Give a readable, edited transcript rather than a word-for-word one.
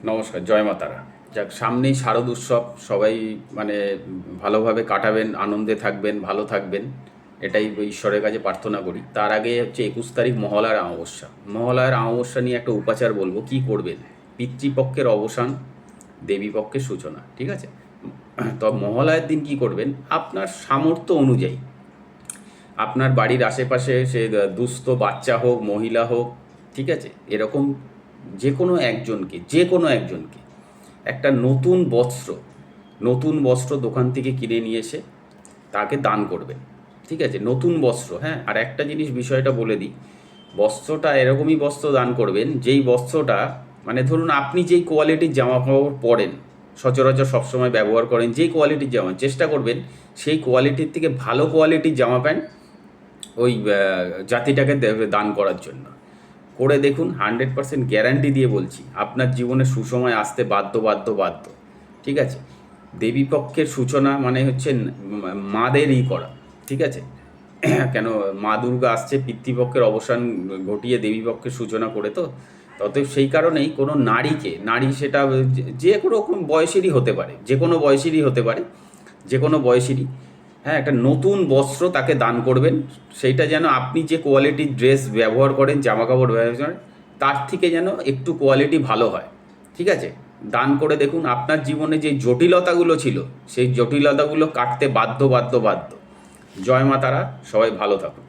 নমস্কার, জয় মা তারা। যাক, সামনেই শারদ উৎসব, সবাই মানে ভালোভাবে কাটাবেন, আনন্দে থাকবেন, ভালো থাকবেন, এটাই ঈশ্বরের কাছে প্রার্থনা করি। তার আগে হচ্ছে 21 তারিখ মহালয়ার অমাবস্যা। মহালয়ার অমাবস্যা নিয়ে একটা উপাচার বলবো, কি করবেন। পিতৃপক্ষের অবসান, দেবী পক্ষের সূচনা, ঠিক আছে। তো মহালয়ার দিন কি করবেন, আপনার সামর্থ্য অনুযায়ী আপনার বাড়ির আশেপাশে সে দুস্থ বাচ্চা হোক, মহিলা হোক, ঠিক আছে, এরকম যে কোনো একজনকে একটা নতুন বস্ত্র দোকান থেকে কিনে নিয়ে এসে তাকে দান করবেন, ঠিক আছে। নতুন বস্ত্র, হ্যাঁ। আর একটা জিনিস বিষয়টা বলে দিই, বস্ত্রটা এরকমই বস্ত্র দান করবেন যেই বস্ত্রটা মানে ধরুন আপনি যেই কোয়ালিটির জামা কাপড় পরেন, সচরাচর সবসময় ব্যবহার করেন, যেই কোয়ালিটির জামা, চেষ্টা করবেন সেই কোয়ালিটির থেকে ভালো কোয়ালিটির জামা প্যান্ট ওই জাতিটাকে দান করার জন্য করে দেখুন। 100% গ্যারান্টি দিয়ে বলছি, আপনার জীবনে সুসময় আসতে বাধ্য, ঠিক আছে। দেবীপক্ষের সূচনা মানে হচ্ছে মাদেরই করা, ঠিক আছে। কেন, মা দুর্গা আসছে পিতৃপক্ষের অবসান ঘটিয়ে দেবীপক্ষের সূচনা করে, তো অতএব সেই কারণেই কোনো নারী সেটা যে কোনো রকম বয়সেরই হতে পারে, যে কোনো বয়সেরই, হ্যাঁ, একটা নতুন বস্ত্র তাকে দান করবেন। সেইটা যেন আপনি যে কোয়ালিটির ড্রেস ব্যবহার করেন, জামা কাপড় ব্যবহার করেন, তার থেকে যেন একটু কোয়ালিটি ভালো হয়, ঠিক আছে। দান করে দেখুন, আপনার জীবনে যে জটিলতাগুলো ছিল সেই জটিলতাগুলো কাটতে বাধ্য। জয় মা তারা, সবাই ভালো থাকুন।